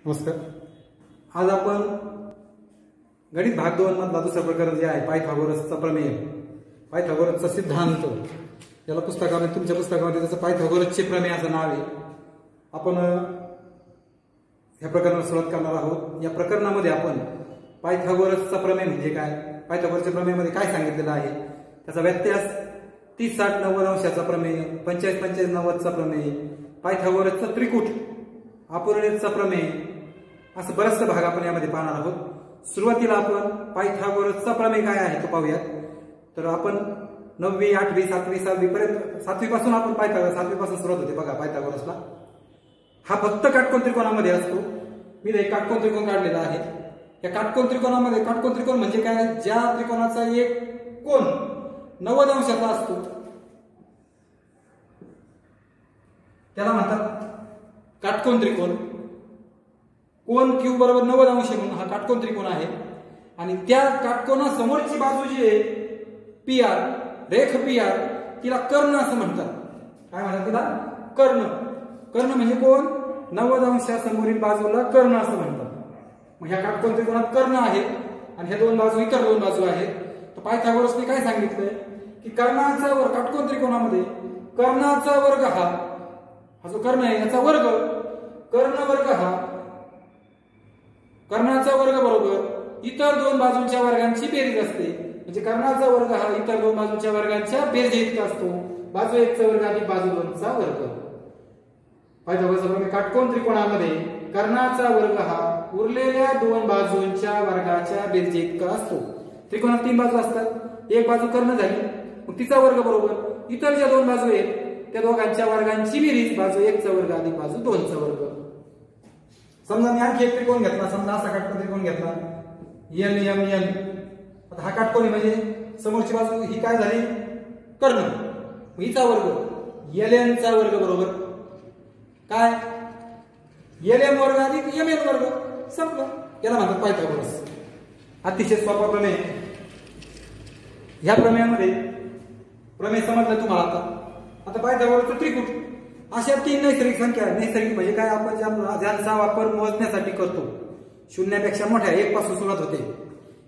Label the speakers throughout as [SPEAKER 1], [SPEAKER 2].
[SPEAKER 1] नमस्कार. आज आपण गणित भाग 2 मधला दुसरा प्रकरण जे आहे पायथागोरसचा प्रमेय, पायथागोरसचा सिद्धांत, याला पुस्तकामध्ये तुमच्या पुस्तकामध्ये त्याचं पायथागोरसचे प्रमेय असं नाव आहे. आपण या प्रकरणाला सुरुवात करणार आहोत. या प्रकरणामध्ये आपण पायथागोरसचा प्रमेय म्हणजे काय, पायथागोरसच्या प्रमेयामध्ये काय सांगितलेलं आहे, त्याचा व्यत्यास 30 60 90 अंशाचा प्रमेय, 45 45 90चा प्रमेय, पायथागोरसचा त्रिकूट, अपूर्णेचा प्रमेय, असं बरेचसे भाग आपण यामध्ये पाहणार आहोत. सुरुवातीला आपण पायथागोरसचा प्रमेय काय आहे तो पाहूयात. तर आपण 9वी 8वी 7वी 6वी पर्यंत 7वी पासून आपण पायथागोरस 7वी पासून सुरुवात होते बघा पायथागोरसला. हा फक्त काटकोन त्रिकोणामध्ये असतो. मी एक काटकोन त्रिकोण काढलेला आहे. या काटकोन त्रिकोणामध्ये, काटकोन त्रिकोण म्हणजे काय, ज्या त्रिकोणाचा एक कोन 90 अंशाचा असतो त्याला म्हणतात काटकोन त्रिकोण. कोन क्यू बरोबर 90 अंश म्हणून हा काटकोन त्रिकोण आहे. आणि त्या काटकोनासमोरची बाजू जी आहे पी आर, रेख पी आर, तिला कर्ण असं म्हणतात. काय म्हणतात तिला? कर्ण. कर्ण म्हणजे कोण? 90 अंशासमोरील बाजूला कर्ण असं म्हणतात. मग ह्या काटकोन त्रिकोणात कर्ण आहे आणि ह्या दोन बाजू इतर दोन बाजू आहेत. तर पायथागोरसने काय सांगितलंय की कर्णाचा वर्ग, काटकोन त्रिकोणामध्ये कर्णाचा वर्ग हा जो कर्ण आहे याचा वर्ग, कर्ण वर्ग हा कर्णाचा वर्ग बरोबर इतर दोन बाजूंच्या वर्गांची बेरीज असते. म्हणजे कर्णाचा वर्ग हा इतर दोन बाजूंच्या वर्गांच्या बेरजे इतका असतो. बाजू 1 चा वर्ग अधिक बाजू 2 चा वर्ग. पायथागोरसचा प्रमेय काटकोन त्रिकोणामध्ये कर्णाचा वर्ग हा उरलेल्या दोन बाजूंच्या वर्गाच्या बेरजे इतका असतो. त्रिकोणात 3 बाजू असतात. एक बाजू कर्ण झाली, मग तिचा वर्ग बरोबर इतर ज्या दोन बाजू आहेत त्या दोघांच्या वर्गांची बेरीज, बाजू 1 चा वर्ग अधिक बाजू 2 चा वर्ग. समजा मी आणखी एक त्रिकोण घेतला, समजा असा काटकोन त्रिकोण घेतला एल एम एन. आता हा काटकोन म्हणजे समोरची बाजू ही काय झाली? कर्ण. हिचा वर्ग एल एन चा वर्ग बरोबर काय? एल एम वर्ग अधिक एम एन वर्ग. संपलं. याला म्हणतात पायथागोरस. अतिशय सोपा प्रमेय. ह्या प्रमेयामध्ये प्रमेय समजलं तुम्हाला. आता पायथागोरसचं त्रिकूट, अशा 3 नैसर्गिक संख्या. नैसर्गिक म्हणजे काय, आपण ज्यांचा वापर मोजण्यासाठी करतो. शून्यापेक्षा मोठ्या 1 पासून सुरुवात होते,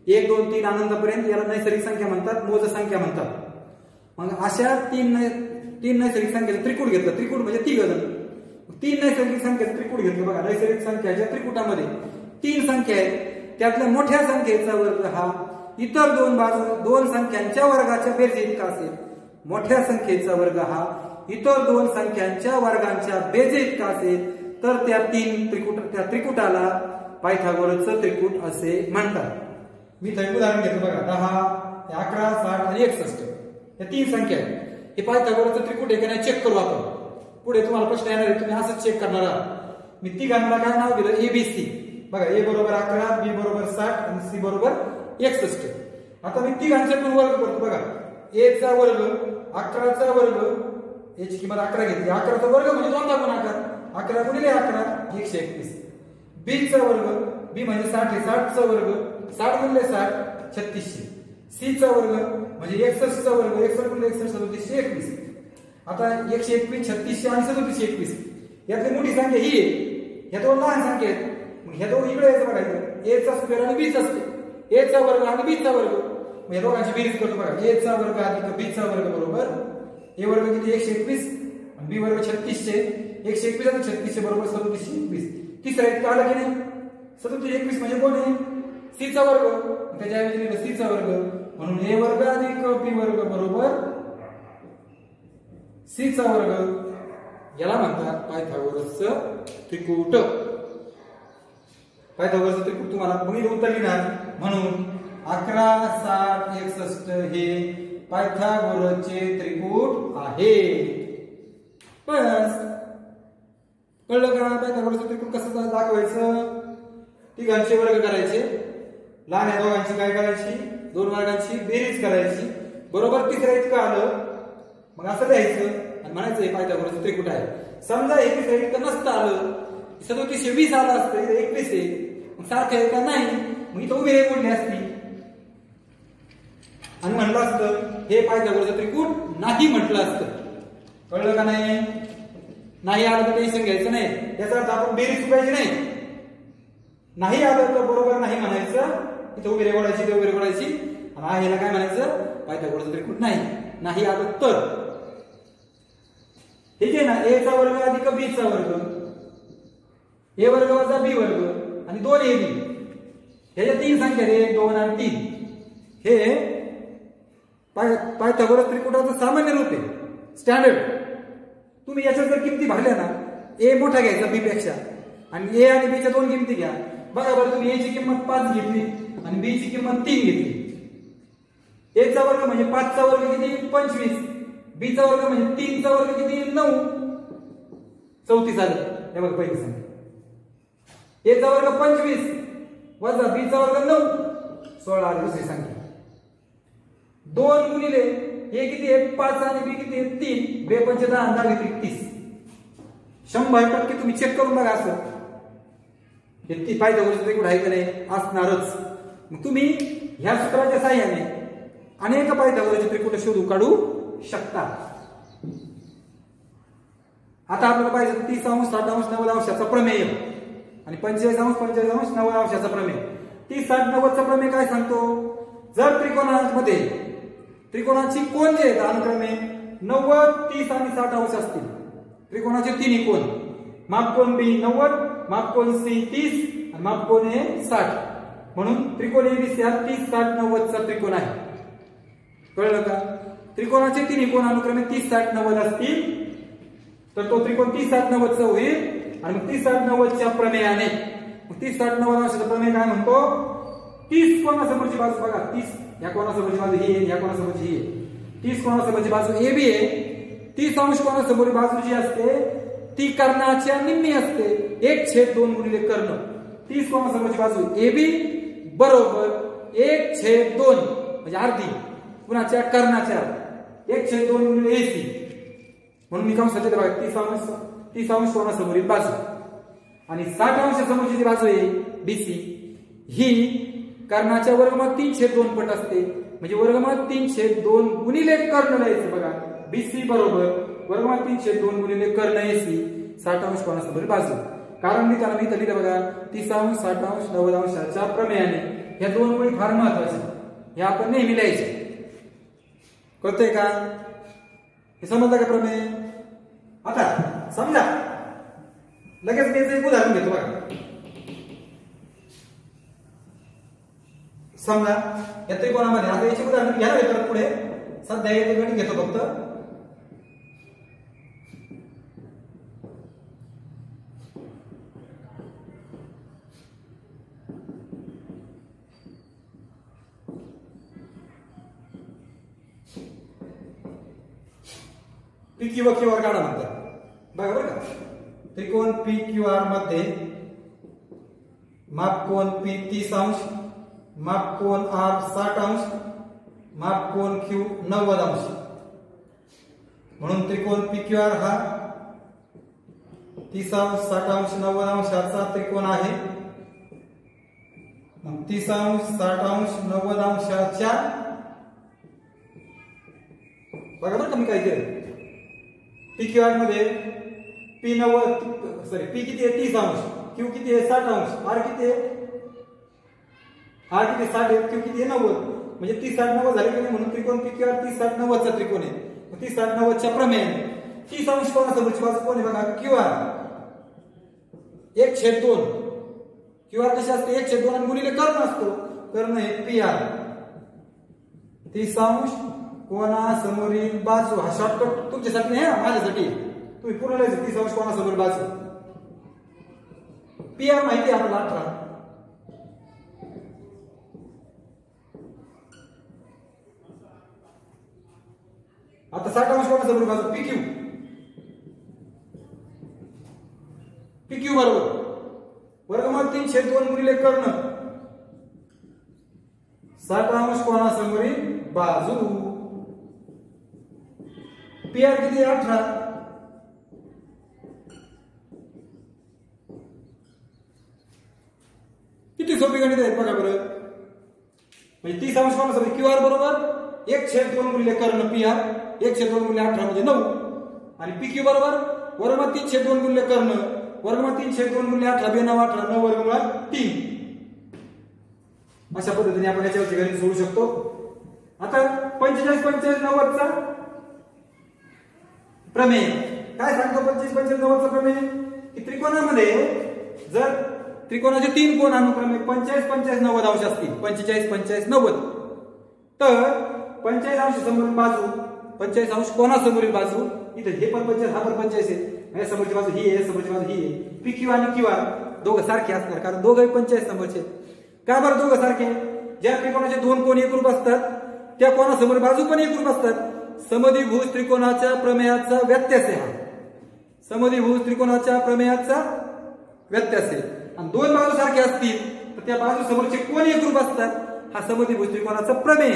[SPEAKER 1] 1 2 3 अनंतपर्यंत, याला नैसर्गिक संख्या म्हणतात, मोज संख्या म्हणतात. मग अशा 3 नैसर्गिक संख्येचं त्रिकूट घेतलं. त्रिकूट म्हणजे 3 जण. 3 नैसर्गिक संख्येचं त्रिकूट घेतलं. बघा, नैसर्गिक संख्याच्या त्रिकूटामध्ये 3 संख्या आहेत. त्यातल्या मोठ्या संख्येचा वर्ग हा इतर दोन संख्यांच्या वर्गाच्या बेरजे इतका असेल. मोठ्या संख्येचा वर्ग हा इतर दोन संख्यांच्या वर्गांच्या बेरजे इतका असेल तर त्या त्रिकुटाला पायथागोरसचं त्रिकूट असे म्हणतात. मी एक उदाहरण घेतो बघा. 10 11 60 आणि 61 या 3 संख्या आहेत. हे पायथागोरसचं त्रिकूट आहे का नाही चेक करू आपण. पुढे तुम्हाला प्रश्न येणार आहे, तुम्ही असंच चेक करणार आहात. मी तिघांना काय नाव दिलं? ABC. बघा, A बरोबर 11, B बरोबर 60 आणि C बरोबर 61. आता मी तिघांचे पण वर्ग करतो. बघा, A चा वर्ग 11 चा वर्ग, याची किंमत 11 घेतली. 11 चा वर्ग म्हणजे 2 दा गुणाकार, 11 गुणिले 11 121. B चा वर्ग, B म्हणजे 60 आहे, 60 चा वर्ग 60 गुणिले 60 3600. C चा वर्ग म्हणजे 61 चा वर्ग, 61 गुणिले 61 3721. आता 121 3600 आणि 3721 यातली मोठी संख्या ही आहे. ह्या दोन लहान संख्या आहेत. मग ह्या दोन इकडे यायचं बघायचं. A चा स्क्वेअर आणि B चा स्क्वेअर, A चा वर्ग आणि B चा वर्ग. मग या दोघांची बेरीज करतो बघा. A चा वर्ग अधिक B चा वर्ग बरोबर A वर्ग किती? 121 आणि B वर्ग 3600. 121 आणि 3600 बरोबर 3721. तिसरा इतका आला की नाही? 3721 म्हणजे कोण आहे? C चा वर्ग. त्याच्या ऐवजी C चा वर्ग, म्हणून A वर्ग अधिक B वर्ग बरोबर C चा वर्ग. याला म्हणतात पायथागोरसचं त्रिकूट. पायथागोरसचं त्रिकूट तुम्हाला बघितलं उत्तर लिहिणार. म्हणून 11 60 61 हे पायथागोरसचे त्रिकूट आहे. बस कळलं का? पायथागोरसचं त्रिकूट कसं दाखवायचं? तिघांचे वर्ग करायचे, लहान दोघांची काय करायची? 2 वर्गांची बेरीज करायची. बरोबर तिसऱ्या इतकं आलं मग असं लिहायचं आणि म्हणायचं हे पायथागोरसचं त्रिकूट आहे. समजा हे तिसऱ्या इतकं नसतं आलं, 3720 आलं असतं, इथे 21 आहे, मग सारखं आहे का नाही? मग इथं उभी रे बोलली असती आणि म्हणलं असतं हे पायथागोरसचं त्रिकूट नाही म्हटलं असतं. कळलं का नाही? नाही आलं तर टेन्शन घ्यायचं नाही. याचा अर्थ आपण बेरीज चुकायची नाही. नाही आलं तर बरोबर नाही म्हणायचं, इथं उभी रेघोडायची ते उभी रेघोडायची, आणि आहेला काय म्हणायचं, पायथागोरसचं त्रिकोण नाही आलं तर. हे जे ना ए चा वर्ग अधिक बी चा वर्ग, ए वर्ग वजा बी वर्ग आणि 2ab, ह्याच्या 3 संख्या 1 2 आणि 3, हे पायथागोरस त्रिकोणाचं सामान्य रूप आहे, स्टँडर्ड. तुम्ही याच्या जर किमती भरल्या ना, ए मोठा घ्यायचा बी पेक्षा, आणि ए आणि बी च्या 2 किमती घ्या. बघा बरं, तुम्ही ए ची किंमत 5 घेतली आणि बी ची किंमत 3 घेतली. ए चा वर्ग म्हणजे 5 चा वर्ग किती 25, बी चा वर्ग म्हणजे 3 चा वर्ग किती 9, 34 आलं. हे बघा पहिली संख्या. ए चा वर्ग 25 वजा बी चा वर्ग 9, 16 आली दुसरी संख्या. 2 गुणिले ए किती आहे 5 आणि बी किती आहे 3, 2 पंचे 10 आणि 10 किती 30. 100% तुम्ही चेक करून बघा असं. हे ती पायथागोरसचं त्रिकोण आहे का नाही, असणारच. मग तुम्ही ह्या सूत्राच्या साहाय्याने अनेक पायथागोरसचे त्रिकोण शोधून काढू शकता. आता आपल्याला पाहिजे 30 अंश 60 अंश 90 अंशाचा प्रमेय आणि 45 अंश 45 अंश 90 अंशाचा प्रमेय. 30 60 90 चा प्रमेय काय सांगतो, जर त्रिकोणामध्ये त्रिकोणाची कोन जे आहेत अनुक्रमे 90 30 आणि 60 अंश असतील, त्रिकोणाचे तिन्ही कोन, मापकोन बी 90, मापकोन सी 30 आणि मापकोन ए 60, म्हणून त्रिकोण एबीसी हा 30 60 90 चा त्रिकोण आहे. कळलं का? त्रिकोणाचे तिन्ही कोन अनुक्रमे 30 60 90 असतील तर तो त्रिकोण 30 60 90 चा होईल. आणि मग 30 60 90 च्या प्रमेयाने, 30 60 90 अंशाचा प्रमेय काय म्हणतो, 30 कोणासमोरची बाजू बघा, 30 या कोणासमोरची बाजू ही आहे, या कोणासमोरची ही आहे, 30 कोणासमोरची बाजू ए बी आहे. 30 अंश कोणासमोरची बाजू जी असते ती कर्णाच्या निम्मी असते, 1/2 गुणिले कर्ण. 30 कोणासमोरची बाजू ए बी बरोबर 1/2 म्हणजे अर्धी कुणाच्या कर्णाच्या 1/2 गुणिले एसी, म्हणून मी कंसात लिहिलं बघा 30 अंश कोणासमोरील बाजू आणि 60 अंश समोरची जी बाजू आहे बीसी ही कर्णाच्या वर्गमूळ 3/2 पट असते, म्हणजे वर्गमूळ 3/2 गुणिले कर्ण लिहायचं बघा. बीसी बरोबर वर्गमूळ 3/2 गुणिले कर्ण एसी 60 अंश कोणासमोरील बाजू. कारण लिहिताना मी इथं लिहिलं बघा 30 अंश 60 अंश 90 अंशाच्या प्रमेयाने. ह्या 2 ओळी फार महत्वाच्या, हे आपण नेहमी लिहायचे. कळतंय का? हे समजलं का प्रमेय? आता समजा लगेच मी एक उदाहरण घेतो बघा. समजा या त्रिकोणामध्ये, आता याचे उदाहरण घ्या तर पुढे, सध्या येथे गणित घेतो फक्त. पी क्यू व क्यू आर काढा म्हणतात बघा बरं का. त्रिकोण पी क्यू आर मध्ये मापकोन पी 30 अंश, मापकोन आर 60 अंश, मापकोन क्यू 90 अंश, म्हणून त्रिकोण पी क्यू आर हा 30 अंश 60 अंश 90 अंशाचा त्रिकोण आहे. मग 30 अंश 60 अंश 90 अंशाच्या बघा बरं का मी काय केलं, पी क्यू आर मध्ये पी 90 सॉरी पी किती आहे 30 अंश, क्यू किती आहे 60 अंश, आर किती आहे 60 आहे, क्यू किती आहे 90, म्हणजे 30 60 90 झाले की नाही, म्हणून त्रिकोण पी क्यू आर 30 60 90 चा त्रिकोण आहे. 30 60 90 च्या प्रमेयाने 30 अंश कोणासमोरची बाजू कोण आहे बघा, क्यू आर 1/2. क्यू आर कशी असते 1/2 आणि गुणिले कर्ण असतो, कर्ण हे पी आर. 30 अंश कोणासमोरील बाजू, हा शॉर्टकट तुमच्यासाठी नाही, माझ्यासाठी. तुम्ही पूर्ण लिहायचं 30 अंश कोणासमोरील बाजू. पी आर माहिती आहे आपल्याला 18. आता 60 अंश कोणासमोरील बाजू पी क्यू. पी क्यू बरोबर वर्गमूळ 3/2 गुणिले कर्ण 60 अंश कोणासमोरील बाजू. पी आर किती 18. किती सोपी गणित आहेत बघा बरं. म्हणजे 30 अंश कोणासमोर क्यू आर बरोबर 1/2 गुणिले कर्ण पी आर 1/2 गुणिले 18 म्हणजे 9 आणि पी क्यू बरोबर वर्गमूळ 3/2 गुणिले कर्ण वर्गमुळात 3/2 गुणिले 18 9 18 9 वर्गमुळात 3. अशा पद्धतीने आपण याच्यावरची गणित सोडू शकतो. आता 45 45 90 चा प्रमेय काय सांगतो? 25 25 90 चा प्रमेय की त्रिकोणामध्ये जर त्रिकोणाचे 3 कोन अनुक्रमे 45 45 90 अंश असतील, 45 45 90, तर 45 अंश समोरील बाजू, 45 अंश कोणासमोरील बाजू, इथे हे पण 45 हा पण 45 आहे, या समोरची बाजू ही आहे, समोरची बाजू ही आहे. PQ आणि QR दोघं सारखे असणार, कारण दोघंही 45 समोरचे. का बरं दोघं सारखे? ज्या त्रिकोणाचे 2 कोन एकरूप असतात त्या कोणासमोर बाजू पण एकरूप असतात. समद्विभुज त्रिकोणाच्या प्रमेयाचा व्यत्यास आहे हा. समद्विभुज त्रिकोणाच्या प्रमेयाचा व्यत्यास आहे. आणि 2 बाजू सारखे असतील तर त्या बाजू समोरचे कोन एकरूप असतात. हा समद्विभुज त्रिकोणाचा प्रमेय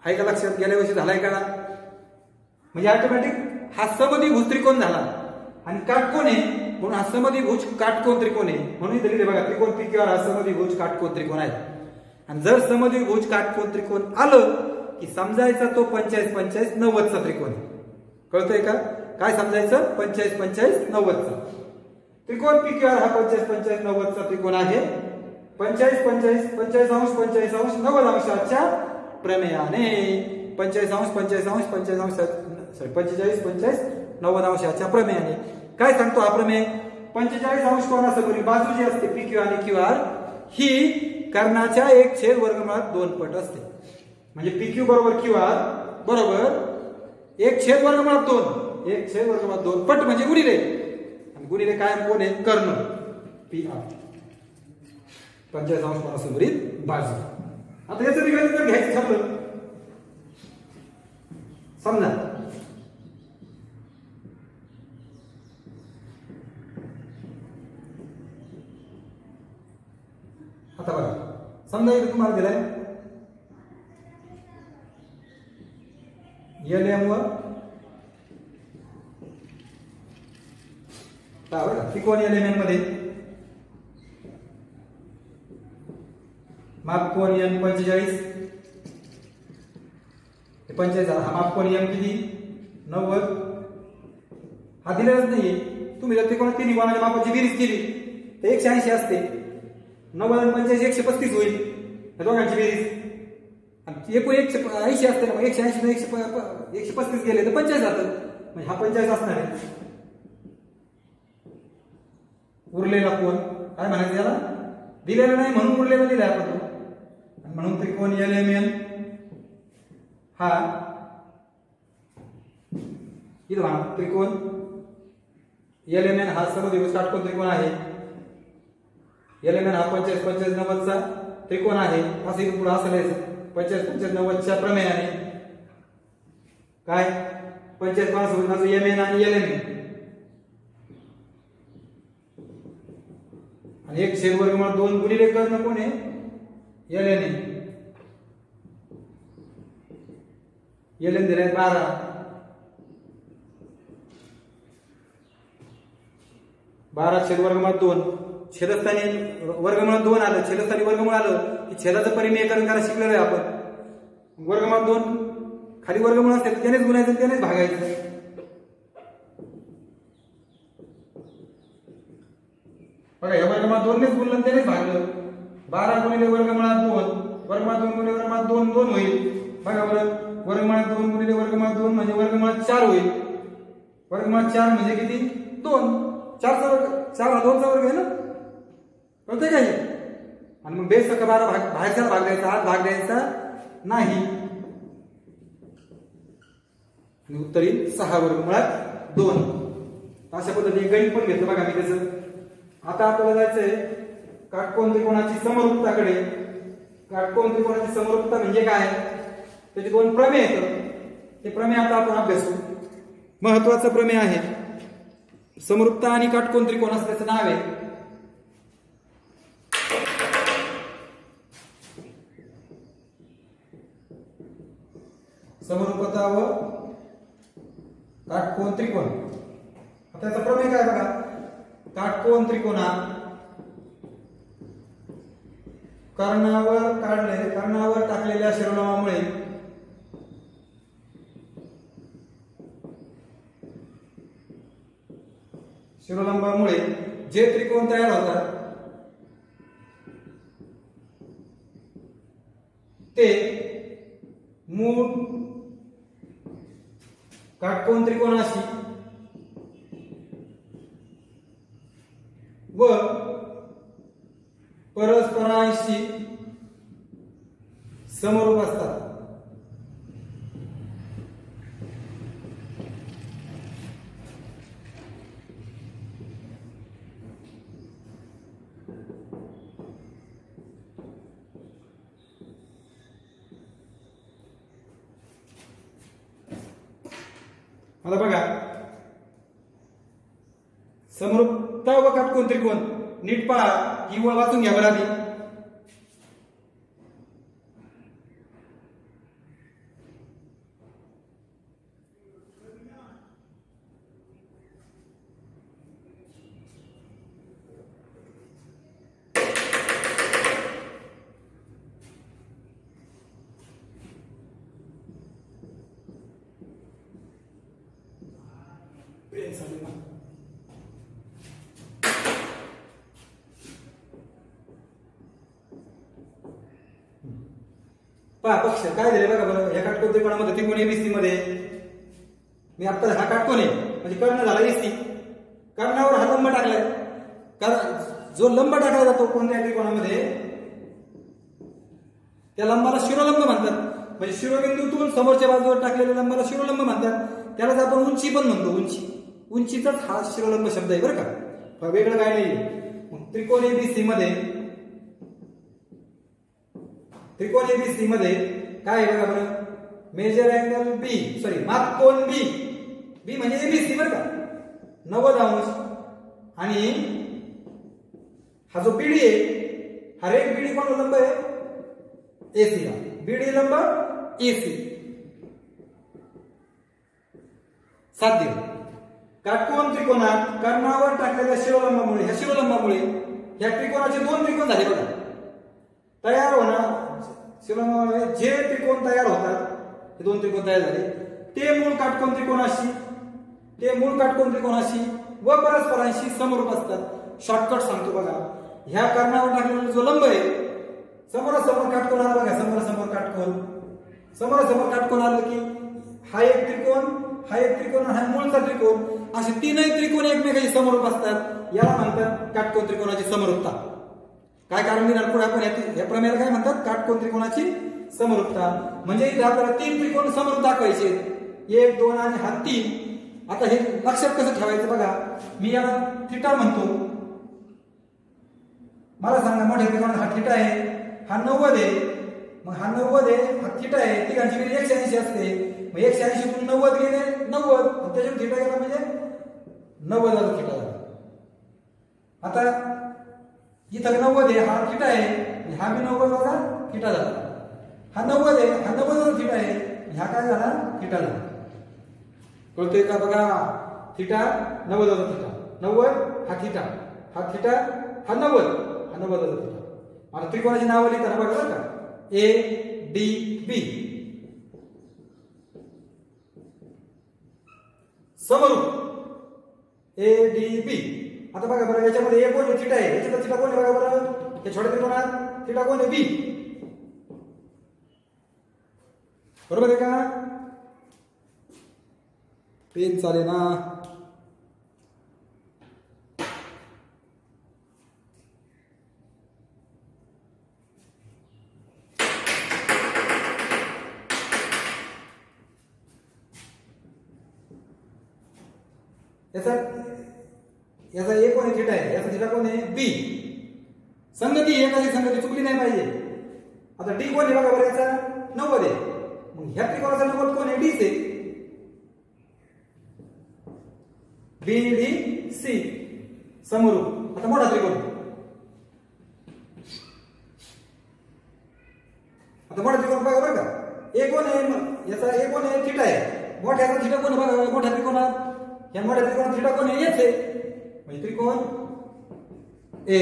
[SPEAKER 1] आहे. का लक्षात? गेल्या वर्षी झालाय का? म्हणजे ऑटोमॅटिक हा समद्विभुज त्रिकोण झाला आणि काटकोन आहे म्हणून हा समद्विभुज काटकोन त्रिकोण आहे. म्हणून इथे लिहिले बघा, त्रिकोण PQR हा समद्विभुज काटकोन त्रिकोण आहे. आणि जर समद्विभुज काटकोन त्रिकोण आलं की समजायचा तो 45 45 90 चा त्रिकोण आहे. कळतंय का? काय समजायचं? 45 45 90 चा त्रिकोण PQR हा 45 45 90 चा त्रिकोण आहे. 45 45 45 अंश 45 अंश 90 अंशाच्या प्रमेयाने 45 अंश 45 अंश 45 अंश 45 45 90 अंशाच्या प्रमेयाने काय सांगतो हा प्रमेय? 45 अंश कोणासमोरील बाजू जी असते PQ आणि QR ही कर्णाच्या 1/2 पट असते. म्हणजे PQ बरोबर QR बरोबर 1/2 1/2 पट म्हणजे गुणिले, आणि गुणिले काय कोण आहे? कर्ण PR. 45 अंश कोणासमोरील बाजू. आता याचं निकाल जर घ्यायचं ठरलं, समजा आता बघा, समजा इथे तुम्हाला दिलाय LM व त्रिकोण LMN मध्ये माप कोन M 45, 45 हा माप कोन M किती? 90. हा दिलेलाच नाहीये. तुम्ही जर त्रिकोणात तिन्ही कोणाच्या मापाची बेरीज केली तर 180 असते. 90 आणि 45 135 होईल या दोघांची बेरीज. आणि एकूण 180 असते ना, मग 180 135 गेले तर 45 जातं. म्हणजे हा 45 असणार आहे. उरलेला कोन काय म्हणायचं याला? दिलेला नाही म्हणून उरलेला दिलाय आपण तो. म्हणून त्रिकोण LMN हा इथं त्रिकोण LMN हा समद्विभुज काटकोन त्रिकोण आहे. LMN हा 45 45 90 चा त्रिकोण आहे. असं इथून पुढे असं लिहायचं 45 45 90 च्या प्रमेयाने काय 45 कोणासमोर MN आणि LMN आणि 1/2 गुणिले कर्ण कोण आहे? LN. LN दिलाय 12. 12/2 छेदस्थानी वर्गमूळ 2 आलं, छेदस्थानी वर्गमूळ आलं की छेदाचं परिमेयकरण करायला शिकलेलो आहे आपण. वर्गमूळ 2 खाली वर्गमूळ असेल त्यानेच गुणायचं त्यानेच भागायचं. बघा या वर्गमूळ 2 नेच गुणलं त्यानेच भागलं. 12 गुणिले वर्गमूळ 2 वर्गमूळ 2 गुणिले वर्गमूळ 2 2 होईल. बघा बरं, वर्गमूळ 2 गुणिले वर्गमूळ 2 म्हणजे वर्गमूळ 4 होईल. वर्गमूळ 4 म्हणजे किती? 2. 4 चा वर्ग 4 हा 2 चा वर्ग आहे ना, कळतंय का? आणि मग बेस का 12 बाहेरचा भाग द्यायचा, आत भाग द्यायचा नाही. आणि उत्तर येईल 6 वर्गमुळात 2. अशा पद्धतीने गणित पण घेतलं बघा मी त्याचं. आता आपल्याला जायचंय काटकोन त्रिकोणाची समरूपताकडे. काटकोन त्रिकोणाची समरूपता म्हणजे काय? त्याचे 2 प्रमेय आहेत. ते प्रमेय आता आपण अभ्यासू. महत्वाचं प्रमेय आहे. समरूपता आणि काटकोन त्रिकोण असल्याचं नाव आहे. समरूपता व काटकोन त्रिकोण. त्याचा प्रमेय काय बघा. काटकोन त्रिकोणात कर्णावर टाकलेल्या शिरोनामामुळे शिरोलंबामुळे जे त्रिकोण तयार होतात ते मूळ काटकोन त्रिकोणाशी व परस्परांशी समरूप असतात. आता बघा समरूपता व काटकोन त्रिकोण नीट पहा, ही ओळ वाचून घ्या बरं आधी. पहा पक्ष काय दिले बघा बरं. ह्या काटकोन त्रिकोणामध्ये त्रिकोण एबीसी मध्ये मी आता हा काटकोन आहे म्हणजे कर्ण झाला एसी. कर्णावर हा लंब टाकलाय. कारण जो लंब टाकला जातो कोणत्या त्रिकोणामध्ये त्या लंबाला शिरोलंब म्हणतात. म्हणजे शिरोबिंदूतून समोरच्या बाजूवर टाकलेल्या लंबाला शिरोलंब म्हणतात. त्यालाच आपण उंची पण म्हणतो. उंचीचाच हा शिरोलंब शब्द आहे बरं का, वेगळं काय नाही. त्रिकोण एबीसी मध्ये काय आहे बघा बरं. मेजर अँगल बी माप कोन बी म्हणजे एबीसी बरं का, 90 अंश. आणि हा जो बीडी आहे हा रेड बीडी कोणता लंब आहे एसी ला. बीडी लंब एसी साध्य. काटकोन त्रिकोणात कर्णावर टाकलेल्या शिरोलंबामुळे ह्या त्रिकोणाचे दोन त्रिकोण झाले बघा तयार होणार. शिरोलंबामुळे जे त्रिकोण तयार होतात हे दोन त्रिकोण तयार झाले ते मूळ काटकोन त्रिकोणाशी व परस्परांशी समरूप असतात. शॉर्टकट सांगतो बघा. ह्या कर्णावर टाकलेला जो लंब आहे समोरासमोर काटकोन आला बघा. समोरासमोर काटकोन आलं की हा एक त्रिकोण हा मूळचा त्रिकोण, असे तीनही त्रिकोण एकमेकांशी समरूप असतात. याला म्हणतात काटकोन त्रिकोणाची समरूपता. काय कारण देणार पुढे आपण या प्रमेयाला काय म्हणतात, काटकोन त्रिकोणाची समरूपता. म्हणजे इथे आपल्याला तीन त्रिकोण समरूप दाखवायचे, 1 2 आणि हा 3. आता हे लक्षात कसं ठेवायचं बघा. मी याला थिटा म्हणतो. मला सांगा मोठ्या त्रिकोणात हा थिटा आहे, हा 90 आहे. मग हा 90 आहे, हा थिटा आहे. तिघांची बेरीज 180 असते. मग 180 तून 90 गेले 90, त्याच्यातून थिटा गेला म्हणजे 90 झाला थिटा झाला. आता इथं 90 आहे, हा थिटा आहे. हा बी 90 वजा थिटा झाला. हा 90 आहे, हा 90 वजा थिटा आहे. ह्या काय झाला थिटा झाला. कळतोय का बघा. थिटा 90 वजा थिटा 90, हा थिटा हा 90 वजा थिटा. आता त्रिकोणाची नावं लिहिताना बघा बरं का. ए डी बी समरूप ए डी बी. आता बघा बरं याच्यामध्ये ए कोण थिटा आहे, याच्यात थिटा कोण आहे बघा बरं. हे छोट्या त्रिकोणात थिटा कोण आहे बी. बरोबर आहे का. पेन चालेल ना. याचा ए कोण आहे थिटा आहे, याचा थिटा कोण आहे बी. संगती एकाची संगती चुकली नाही पाहिजे. आता डी कोण आहे बघा बरं, याचा 90 आहे. मग ह्या त्रिकोणाचा 90 कोण आहे डीच आहे. बी डी सी समरूप. आता मोठा त्रिकोण, बघा बरं का. ए कोण आहे, याचा ए कोण आहे थिटा आहे. मोठ्याचा थिटा कोण आहे बघा मोठ्या त्रिकोणात. या मोठ्या त्रिकोणात थिटा कोण आहे येच आहे. म्हणजे त्रिकोण ए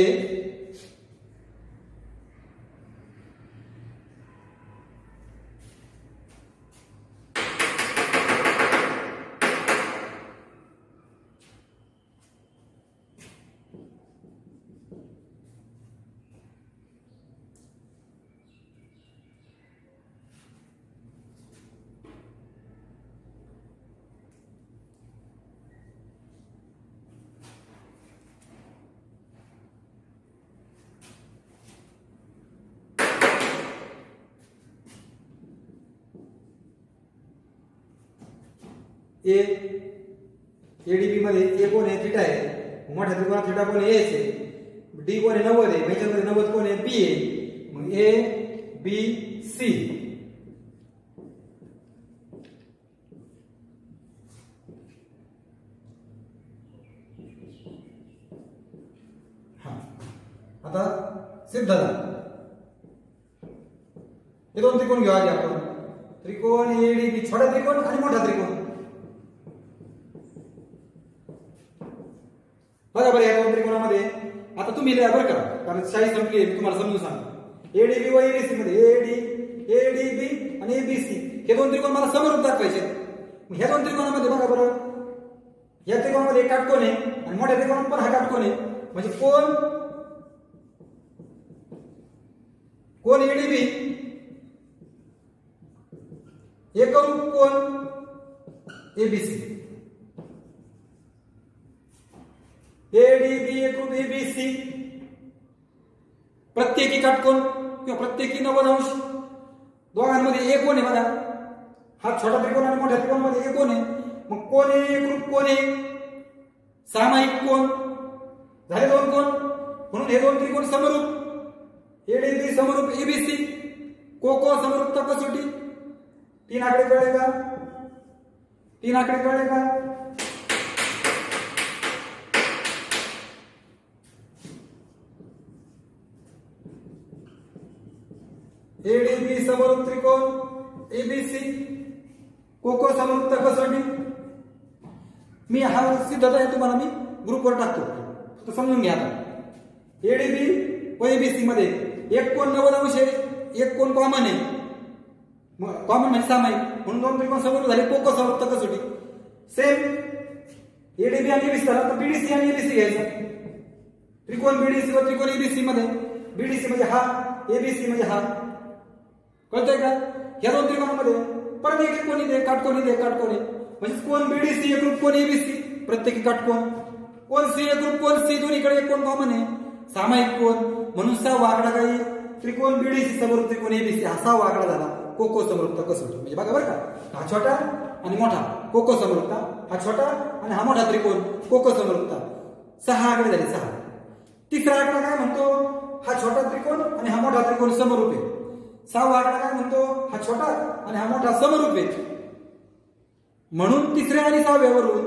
[SPEAKER 1] एडीबी मध्ये ए कोण आहे थीटा आहे, मोठ्या त्रिकोणात थीटा कोण आहे एच आहे, डी कोण आहे 90 आहे, याच्यामध्ये 90 कोण आहे बी आहे, मग ए बी सी आता सिद्ध झाला। हे दोन त्रिकोण घेऊ आधी आपण, त्रिकोण एडीबी छोटा त्रिकोण आणि मोठा त्रिकोण। बघा बरं या दोन त्रिकोणामध्ये आता तुम्ही लिहा बरं का, कारण शाही संपली आहे, मी तुम्हाला समजून सांगतो। एडीबी व एबीसी मध्ये एडीबी आणि एबीसी हे दोन त्रिकोण मला समरूप दाखवायचे। ह्या दोन त्रिकोणामध्ये बघा बरं, या त्रिकोणामध्ये एक काटकोन आहे आणि मोठ्या त्रिकोणात पण हा काटकोन आहे, म्हणजे कोण एडीबी एकरूप कोण एबीसी, एडीबी एकरूप एबीसी, प्रत्येकी काटकोन किंवा प्रत्येकी 90 अंश, दोघांमध्ये एक कोण आहे बघा, हा छोटा त्रिकोण आणि मोठ्या त्रिकोणामध्ये एक कोण आहे, मग कोण आहे एकरूप कोण आहे, सामायिक कोण झाले दोन कोण, म्हणून हे दोन त्रिकोण समरूप, एडीबी समरूप एबीसी, कोको समरूपता कसोटी। तीन आकडे कळले का, तीन आकडे कळले का? एडीबी समरूप त्रिकोण एबीसी, कोको समरूपता कसोटी। मी हा सिद्धता आहे तुम्हाला मी ग्रुपवर टाकतो, तर समजून घ्या। एडीबी व एबीसी मध्ये एक कोण 90 अंश आहे, एक कोण कॉमन आहे, कॉमन म्हणजे सामायिक, म्हणून दोन त्रिकोण समरूप झाले, कोको समरूपता कसोटी। सेम एडीबी आणि एबीसी झाला तर बीडीसी आणि एबीसी घ्यायचा। त्रिकोण बीडीसी व त्रिकोण एबीसी मध्ये बीडीसी म्हणजे हा, एबीसी म्हणजे हा, कळतंय का? या दोन त्रिकोणामध्ये परत एक कोणी दे काटकोनी दे काटकोनी, म्हणजे कोण बीडीसी एकरूप कोण एबीसी, प्रत्येकी काटकोन, कोण सी एकरूप कोण सी, दोन्हीकडे एक कोण कॉमन आहे, सामायिक कोण, म्हणून सहावा आकडा काही त्रिकोण बीडीसी समरूप त्रिकोण एबीसी हा सहावा आकडा झाला, कोको समरूपता कसोटी। म्हणजे बघा बरं का, हा छोटा आणि मोठा कोको समरूपता, हा छोटा आणि हा मोठा त्रिकोण कोको समरूपता, 6 आकडे झाले 6। तिसरा आकडा काय म्हणतो, हा छोटा त्रिकोण आणि हा मोठा त्रिकोण समरूप आहे। 6वा आकडा काय म्हणतो, हा छोटा आणि हा मोठा समरूप आहे, म्हणून तिसऱ्या आणि 6व्यावरून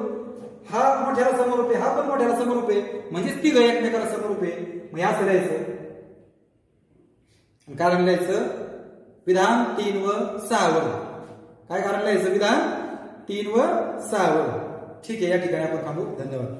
[SPEAKER 1] हा मोठ्याला समरूप आहे, हा पण मोठ्याला समरूप आहे, म्हणजे तिघ एकमेकाला समरूप आहे। मग असं लिहायचं, कारण लिहायचं विधान 3 व 6 वर, काय कारण लिहायचं विधान 3 व 6 वर। ठीक आहे, या ठिकाणी आपण थांबू, धन्यवाद।